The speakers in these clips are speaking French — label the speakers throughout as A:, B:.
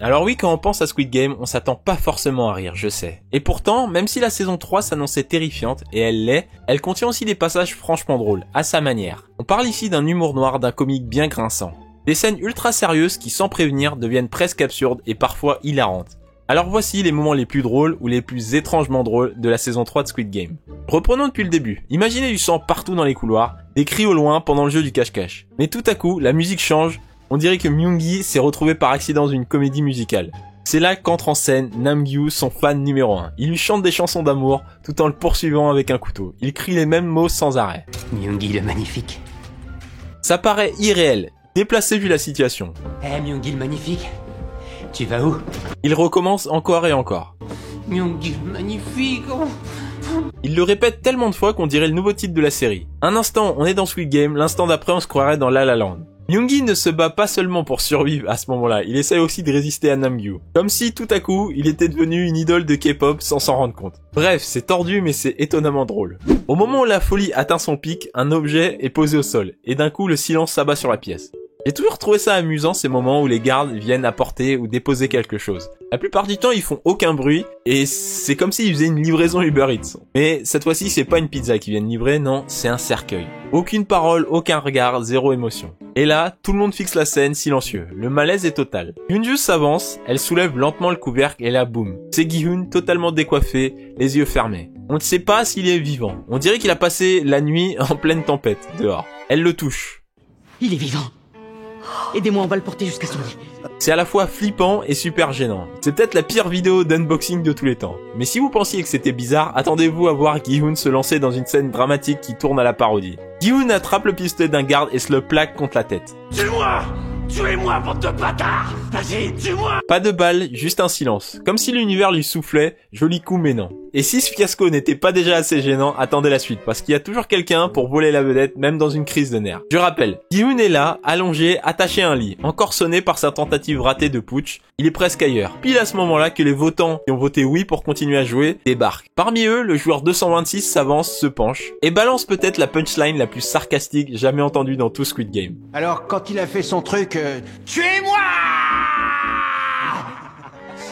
A: Alors oui, quand on pense à Squid Game, on s'attend pas forcément à rire, je sais. Et pourtant, même si la saison 3 s'annonçait terrifiante, et elle l'est, elle contient aussi des passages franchement drôles, à sa manière. On parle ici d'un humour noir, d'un comique bien grinçant. Des scènes ultra sérieuses qui, sans prévenir, deviennent presque absurdes et parfois hilarantes. Alors voici les moments les plus drôles ou les plus étrangement drôles de la saison 3 de Squid Game. Reprenons depuis le début. Imaginez du sang partout dans les couloirs, des cris au loin pendant le jeu du cache-cache. Mais tout à coup, la musique change, on dirait que Myung-gi s'est retrouvé par accident dans une comédie musicale. C'est là qu'entre en scène Nam-gyu, son fan numéro 1. Il lui chante des chansons d'amour tout en le poursuivant avec un couteau. Il crie les mêmes mots sans arrêt.
B: Myung-gi le magnifique.
A: Ça paraît irréel, déplacé vu la situation.
B: Myung-gi le magnifique. Tu vas où?
A: Il recommence encore et encore.
B: Myung-gi le magnifique.
A: Il le répète tellement de fois qu'on dirait le nouveau titre de la série. Un instant on est dans Squid Game, l'instant d'après on se croirait dans La La Land. Myung-gi ne se bat pas seulement pour survivre à ce moment-là, il essaie aussi de résister à Nam-gyu. Comme si tout à coup, il était devenu une idole de K-pop sans s'en rendre compte. Bref, c'est tordu mais c'est étonnamment drôle. Au moment où la folie atteint son pic, un objet est posé au sol, et d'un coup le silence s'abat sur la pièce. J'ai toujours trouvé ça amusant ces moments où les gardes viennent apporter ou déposer quelque chose. La plupart du temps ils font aucun bruit et c'est comme s'ils faisaient une livraison Uber Eats. Mais cette fois-ci c'est pas une pizza qu'ils viennent livrer, non, c'est un cercueil. Aucune parole, aucun regard, zéro émotion. Et là, tout le monde fixe la scène silencieux. Le malaise est total. Yoon-ju s'avance, elle soulève lentement le couvercle et là boum. C'est Gi-hun totalement décoiffé, les yeux fermés. On ne sait pas s'il est vivant. On dirait qu'il a passé la nuit en pleine tempête, dehors. Elle le touche.
B: Il est vivant. Aidez-moi, on va le porter jusqu'à son lit.
A: C'est à la fois flippant et super gênant. C'est peut-être la pire vidéo d'unboxing de tous les temps. Mais si vous pensiez que c'était bizarre, attendez-vous à voir Gi-hun se lancer dans une scène dramatique qui tourne à la parodie. Gi-hun attrape le pistolet d'un garde et se le plaque contre la tête.
C: Tue-moi! Tuez-moi, bande de bâtards! Vas-y, tue-moi!
A: Pas de balle, juste un silence. Comme si l'univers lui soufflait, joli coup mais non. Et si ce fiasco n'était pas déjà assez gênant, attendez la suite, parce qu'il y a toujours quelqu'un pour voler la vedette, même dans une crise de nerfs. Je rappelle, Gi-hun est là, allongé, attaché à un lit, encore sonné par sa tentative ratée de putsch, il est presque ailleurs. Pile à ce moment-là que les votants qui ont voté oui pour continuer à jouer débarquent. Parmi eux, le joueur 226 s'avance, se penche, et balance peut-être la punchline la plus sarcastique jamais entendue dans tout Squid Game.
D: Alors, quand il a fait son truc, tuez-moi!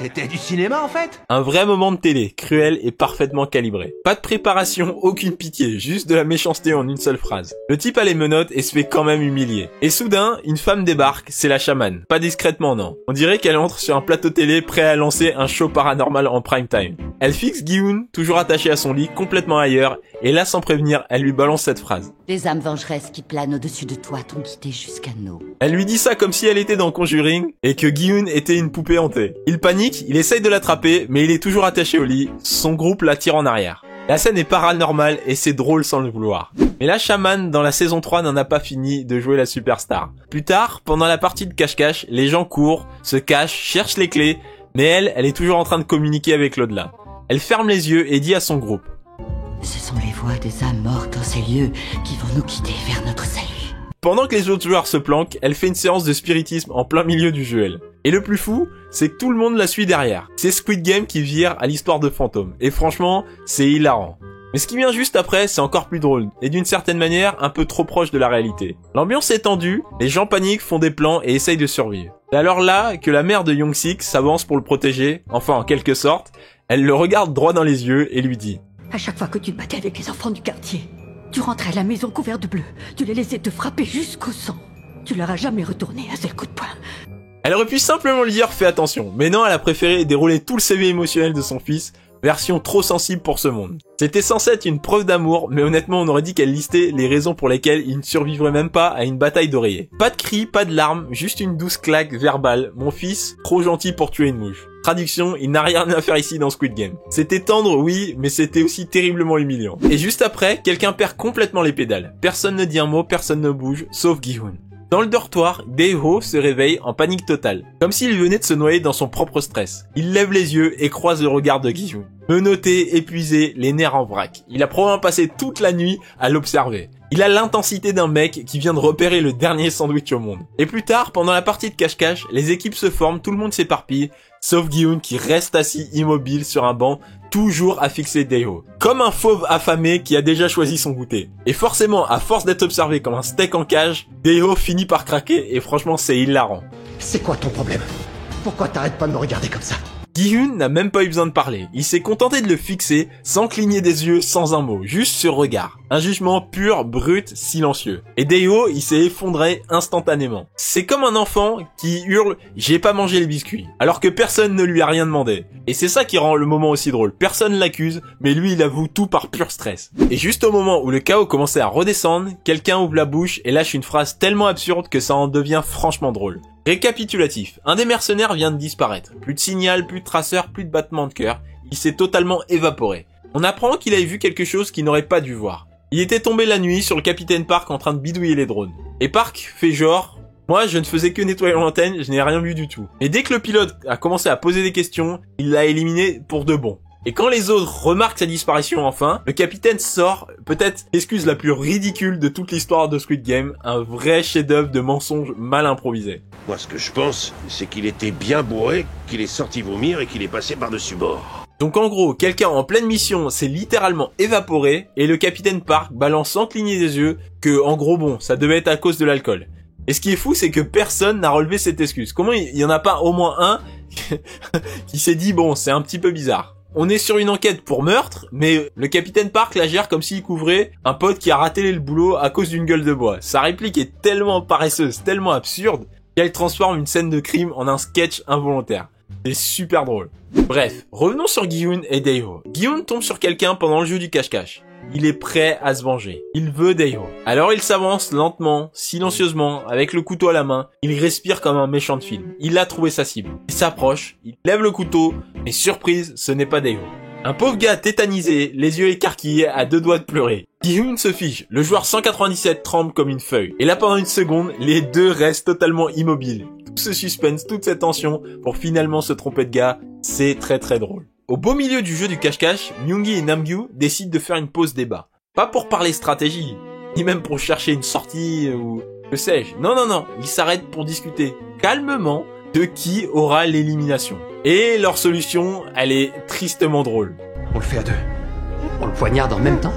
D: C'était du cinéma en fait?
A: Un vrai moment de télé, cruel et parfaitement calibré. Pas de préparation, aucune pitié, juste de la méchanceté en une seule phrase. Le type a les menottes et se fait quand même humilier. Et soudain, une femme débarque, c'est la chamane. Pas discrètement non. On dirait qu'elle entre sur un plateau télé prêt à lancer un show paranormal en prime time. Elle fixe Gi-hun, toujours attaché à son lit, complètement ailleurs, et là sans prévenir, elle lui balance cette phrase.
E: Les âmes vengeresses qui planent au-dessus de toi t'ont guidé jusqu'à nous.
A: Elle lui dit ça comme si elle était dans Conjuring et que Gi-hun était une poupée hantée. Il panique, il essaye de l'attraper, mais il est toujours attaché au lit, son groupe la tire en arrière. La scène est paranormale et c'est drôle sans le vouloir. Mais la chamane dans la saison 3 n'en a pas fini de jouer la superstar. Plus tard, pendant la partie de cache-cache, les gens courent, se cachent, cherchent les clés, mais elle est toujours en train de communiquer avec l'au-delà. Elle ferme les yeux et dit à son groupe.
E: Ce sont les voix des âmes mortes dans ces lieux qui vont nous guider vers notre salut.
A: Pendant que les autres joueurs se planquent, elle fait une séance de spiritisme en plein milieu du jeu, elle. Et le plus fou, c'est que tout le monde la suit derrière. C'est Squid Game qui vire à l'histoire de fantômes. Et franchement, c'est hilarant. Mais ce qui vient juste après, c'est encore plus drôle, et d'une certaine manière, un peu trop proche de la réalité. L'ambiance est tendue, les gens paniquent, font des plans et essayent de survivre. C'est alors là que la mère de Young-sik s'avance pour le protéger, enfin en quelque sorte. Elle le regarde droit dans les yeux et lui dit
F: « À chaque fois que tu te battais avec les enfants du quartier, tu rentrais à la maison couvert de bleu, tu les laissais te frapper jusqu'au sang. Tu leur as jamais retourné un seul coup de poing. »
A: Elle aurait pu simplement lui dire « fais attention », mais non, elle a préféré dérouler tout le CV émotionnel de son fils, version trop sensible pour ce monde. C'était censé être une preuve d'amour, mais honnêtement on aurait dit qu'elle listait les raisons pour lesquelles il ne survivrait même pas à une bataille d'oreiller. Pas de cris, pas de larmes, juste une douce claque verbale. Mon fils, trop gentil pour tuer une mouche. Traduction, il n'a rien à faire ici dans Squid Game. C'était tendre, oui, mais c'était aussi terriblement humiliant. Et juste après, quelqu'un perd complètement les pédales. Personne ne dit un mot, personne ne bouge, sauf Gi-hun. Dans le dortoir, Dae-ho se réveille en panique totale, comme s'il venait de se noyer dans son propre stress. Il lève les yeux et croise le regard de Gi-hun. Menotté, épuisé, les nerfs en vrac. Il a probablement passé toute la nuit à l'observer. Il a l'intensité d'un mec qui vient de repérer le dernier sandwich au monde. Et plus tard, pendant la partie de cache-cache, les équipes se forment, tout le monde s'éparpille, sauf Gi-hun qui reste assis immobile sur un banc, toujours à fixer Dae-ho. Comme un fauve affamé qui a déjà choisi son goûter. Et forcément, à force d'être observé comme un steak en cage, Dae-ho finit par craquer et franchement c'est hilarant.
D: C'est quoi ton problème?
G: Pourquoi t'arrêtes pas de me regarder comme ça?
A: Gi-hun n'a même pas eu besoin de parler, il s'est contenté de le fixer, sans cligner des yeux, sans un mot, juste ce regard. Un jugement pur, brut, silencieux. Et Daeho, il s'est effondré instantanément. C'est comme un enfant qui hurle « j'ai pas mangé les biscuits », alors que personne ne lui a rien demandé. Et c'est ça qui rend le moment aussi drôle, personne l'accuse, mais lui il avoue tout par pur stress. Et juste au moment où le chaos commençait à redescendre, quelqu'un ouvre la bouche et lâche une phrase tellement absurde que ça en devient franchement drôle. Récapitulatif, un des mercenaires vient de disparaître. Plus de signal, plus de traceur, plus de battement de cœur. Il s'est totalement évaporé. On apprend qu'il avait vu quelque chose qu'il n'aurait pas dû voir. Il était tombé la nuit sur le capitaine Park en train de bidouiller les drones. Et Park fait genre, moi je ne faisais que nettoyer l'antenne, je n'ai rien vu du tout. Mais dès que le pilote a commencé à poser des questions, il l'a éliminé pour de bon. Et quand les autres remarquent sa disparition enfin, le capitaine sort peut-être l'excuse la plus ridicule de toute l'histoire de Squid Game, un vrai chef-d'œuvre de mensonge mal improvisé.
H: Moi, ce que je pense, c'est qu'il était bien bourré, qu'il est sorti vomir et qu'il est passé par-dessus bord.
A: Donc en gros, quelqu'un en pleine mission s'est littéralement évaporé et le capitaine Park balance sans cligner des yeux que, en gros bon, ça devait être à cause de l'alcool. Et ce qui est fou, c'est que personne n'a relevé cette excuse. Comment il y en a pas au moins un qui s'est dit bon, c'est un petit peu bizarre. On est sur une enquête pour meurtre, mais le capitaine Park la gère comme s'il couvrait un pote qui a raté le boulot à cause d'une gueule de bois. Sa réplique est tellement paresseuse, tellement absurde, qu'elle transforme une scène de crime en un sketch involontaire. C'est super drôle. Bref, revenons sur Gi-hun et Daeho. Gi-hun tombe sur quelqu'un pendant le jeu du cache-cache. Il est prêt à se venger. Il veut Daeho. Alors il s'avance lentement, silencieusement, avec le couteau à la main. Il respire comme un méchant de film. Il a trouvé sa cible. Il s'approche, il lève le couteau, mais surprise, ce n'est pas Daeho. Un pauvre gars tétanisé, les yeux écarquillés, à deux doigts de pleurer. Gi-hun se fige. Le joueur 197 tremble comme une feuille. Et là pendant une seconde, les deux restent totalement immobiles. Tout ce suspense, toute cette tension, pour finalement se tromper de gars, c'est très très drôle. Au beau milieu du jeu du cache-cache, Myung-gi et Nam-gyu décident de faire une pause débat. Pas pour parler stratégie, ni même pour chercher une sortie ou que sais-je. Non, ils s'arrêtent pour discuter calmement de qui aura l'élimination. Et leur solution, elle est tristement drôle.
G: On le fait à deux. On le poignarde en même temps.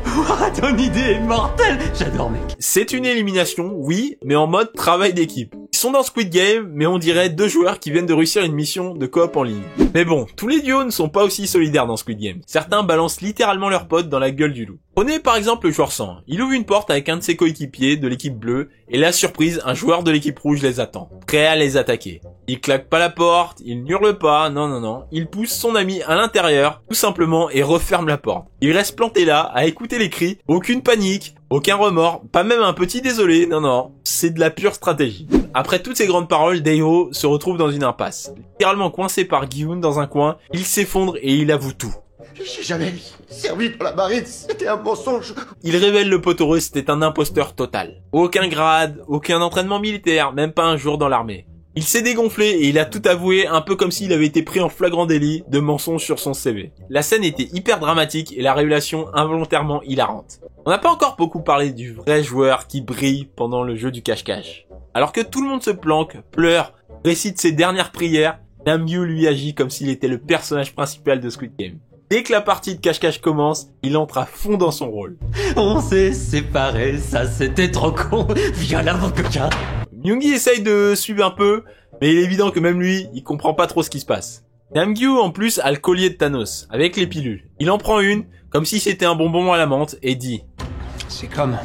G: Ouah, ton idée est mortelle. J'adore, mec.
A: C'est une élimination, oui, mais en mode travail d'équipe. Ils sont dans Squid Game, mais on dirait deux joueurs qui viennent de réussir une mission de coop en ligne. Mais bon, tous les duos ne sont pas aussi solidaires dans Squid Game. Certains balancent littéralement leurs potes dans la gueule du loup. Prenez par exemple le joueur 100. Il ouvre une porte avec un de ses coéquipiers de l'équipe bleue, et la surprise, un joueur de l'équipe rouge les attend, prêt à les attaquer. Il claque pas la porte, il n'hurle pas, non. Il pousse son ami à l'intérieur, tout simplement, et referme la porte. Il reste planté là, à écouter les cris, aucune panique, aucun remords, pas même un petit désolé, non, c'est de la pure stratégie. Après toutes ces grandes paroles, Daeho se retrouve dans une impasse. Littéralement coincé par Gi-hun dans un coin, il s'effondre et il avoue tout.
G: J'ai jamais servi dans la marine, c'était un mensonge.
A: Il révèle le pot heureux, c'était un imposteur total. Aucun grade, aucun entraînement militaire, même pas un jour dans l'armée. Il s'est dégonflé et il a tout avoué, un peu comme s'il avait été pris en flagrant délit de mensonge sur son CV. La scène était hyper dramatique et la révélation involontairement hilarante. On n'a pas encore beaucoup parlé du vrai joueur qui brille pendant le jeu du cache-cache. Alors que tout le monde se planque, pleure, récite ses dernières prières, Nam-gyu lui agit comme s'il était le personnage principal de Squid Game. Dès que la partie de cache-cache commence, il entre à fond dans son rôle.
G: On s'est séparés, ça c'était trop con. Viens là, mon coquin.
A: Myung-gi essaye de suivre un peu, mais il est évident que même lui, il comprend pas trop ce qui se passe. Nam-gyu en plus a le collier de Thanos, avec les pilules. Il en prend une, comme si c'était un bonbon à la menthe, et dit «
G: C'est comme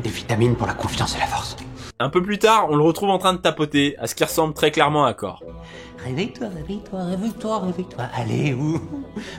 G: des vitamines pour la confiance et la force. »
A: Un peu plus tard, on le retrouve en train de tapoter, à ce qui ressemble très clairement à un corps.
G: Réveille-toi, réveille-toi, réveille-toi, réveille-toi. Allez, où?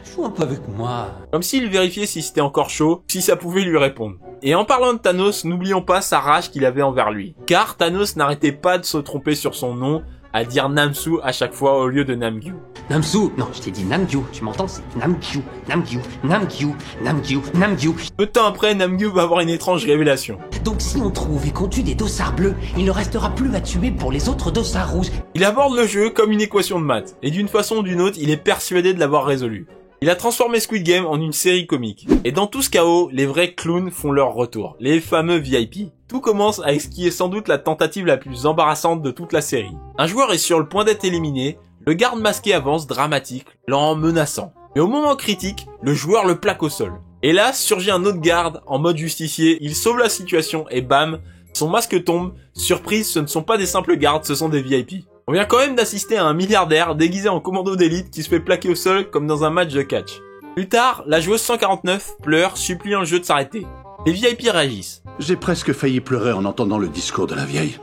G: Joue un peu avec moi.
A: Comme s'il vérifiait si c'était encore chaud, si ça pouvait lui répondre. Et en parlant de Thanos, n'oublions pas sa rage qu'il avait envers lui. Car Thanos n'arrêtait pas de se tromper sur son nom, à dire Namsu à chaque fois au lieu de Nam-gyu.
G: Namsu, non, je t'ai dit Nam-gyu, tu m'entends, c'est Nam-gyu, Nam-gyu, Nam-gyu, Nam-gyu, Nam-gyu.
A: Peu de temps après, Nam-gyu va avoir une étrange révélation.
G: Donc si on trouve et qu'on tue des dossards bleus, il ne restera plus à tuer pour les autres dossards rouges.
A: Il aborde le jeu comme une équation de maths, et d'une façon ou d'une autre, il est persuadé de l'avoir résolu. Il a transformé Squid Game en une série comique. Et dans tout ce chaos, les vrais clowns font leur retour, les fameux VIP. Tout commence avec ce qui est sans doute la tentative la plus embarrassante de toute la série. Un joueur est sur le point d'être éliminé, le garde masqué avance dramatique, lent, menaçant. Mais au moment critique, le joueur le plaque au sol. Et là, surgit un autre garde en mode justicier, il sauve la situation et bam, son masque tombe. Surprise, ce ne sont pas des simples gardes, ce sont des VIP. On vient quand même d'assister à un milliardaire déguisé en commando d'élite qui se fait plaquer au sol comme dans un match de catch. Plus tard, la joueuse 149 pleure, suppliant le jeu de s'arrêter. Les VIP réagissent.
I: J'ai presque failli pleurer en entendant le discours de la vieille.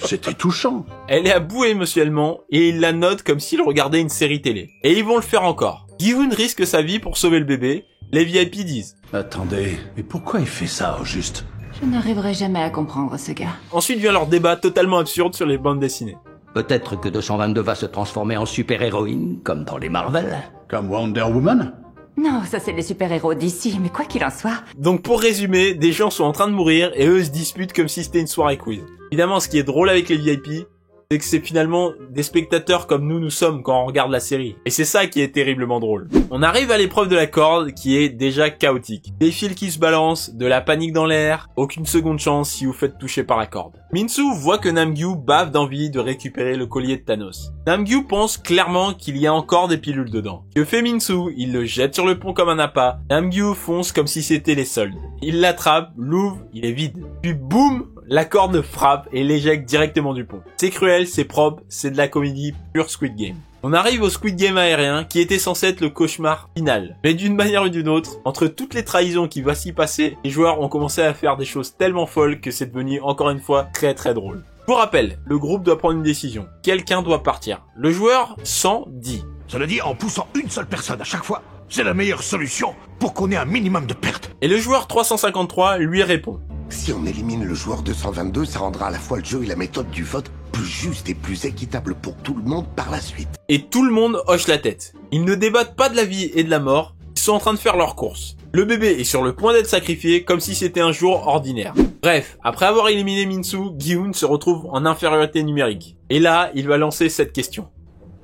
I: C'était touchant.
A: Elle est à bout émotionnellement et il la note comme s'il regardait une série télé. Et ils vont le faire encore. Gi-hun risque sa vie pour sauver le bébé. Les VIP disent.
I: Attendez, mais pourquoi il fait ça au juste?
E: Je n'arriverai jamais à comprendre ce gars.
A: Ensuite vient leur débat totalement absurde sur les bandes dessinées.
J: Peut-être que 222 va se transformer en super-héroïne, comme dans les Marvel.
I: Comme Wonder Woman?
E: Non, ça c'est les super-héros d'ici, mais quoi qu'il en soit...
A: Donc pour résumer, des gens sont en train de mourir et eux se disputent comme si c'était une soirée quiz. Évidemment, ce qui est drôle avec les VIP, c'est que c'est finalement des spectateurs comme nous sommes quand on regarde la série. Et c'est ça qui est terriblement drôle. On arrive à l'épreuve de la corde qui est déjà chaotique. Des fils qui se balancent, de la panique dans l'air, aucune seconde chance si vous faites toucher par la corde. Minsu voit que Namgyu bave d'envie de récupérer le collier de Thanos. Namgyu pense clairement qu'il y a encore des pilules dedans. Que fait Minsu? Il le jette sur le pont comme un appât. Namgyu fonce comme si c'était les soldes. Il l'attrape, l'ouvre, il est vide. Puis boum! La corde frappe et l'éjecte directement du pont. C'est cruel, c'est propre, c'est de la comédie pure Squid Game. On arrive au Squid Game aérien qui était censé être le cauchemar final. Mais d'une manière ou d'une autre, entre toutes les trahisons qui vont s'y passer, les joueurs ont commencé à faire des choses tellement folles que c'est devenu encore une fois très très drôle. Pour rappel, le groupe doit prendre une décision. Quelqu'un doit partir. Le joueur 100 dit.
C: Cela dit, en poussant une seule personne à chaque fois, c'est la meilleure solution pour qu'on ait un minimum de pertes.
A: Et le joueur 353 lui répond.
K: Si on élimine le joueur 222, ça rendra à la fois le jeu et la méthode du vote plus juste et plus équitable pour tout le monde par la suite.
A: Et tout le monde hoche la tête. Ils ne débattent pas de la vie et de la mort, ils sont en train de faire leur course. Le bébé est sur le point d'être sacrifié comme si c'était un jour ordinaire. Bref, après avoir éliminé Minsu, Gi-hun se retrouve en infériorité numérique. Et là, il va lancer cette question.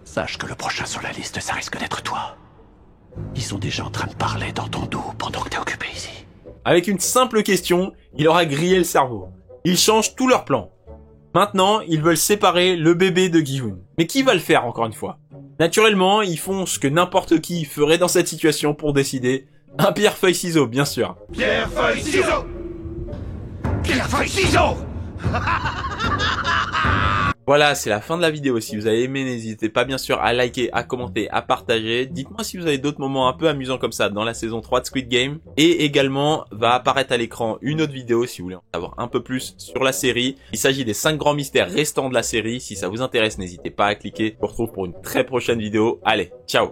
C: Sache que le prochain sur la liste, ça risque d'être toi. Ils sont déjà en train de parler dans ton dos pendant que t'es occupé ici.
A: Avec une simple question, il aura grillé le cerveau. Ils changent tout leur plan. Maintenant, ils veulent séparer le bébé de Gi-hun. Mais qui va le faire encore une fois? Naturellement, ils font ce que n'importe qui ferait dans cette situation pour décider. Un pierre-feuille-ciseaux, bien sûr.
C: Pierre-feuille-ciseaux! Pierre-feuille-ciseaux!
A: Voilà, c'est la fin de la vidéo. Si vous avez aimé, n'hésitez pas bien sûr à liker, à commenter, à partager. Dites-moi si vous avez d'autres moments un peu amusants comme ça dans la saison 3 de Squid Game. Et également, va apparaître à l'écran une autre vidéo si vous voulez en savoir un peu plus sur la série. Il s'agit des 5 grands mystères restants de la série. Si ça vous intéresse, n'hésitez pas à cliquer. On se retrouve pour une très prochaine vidéo. Allez, ciao!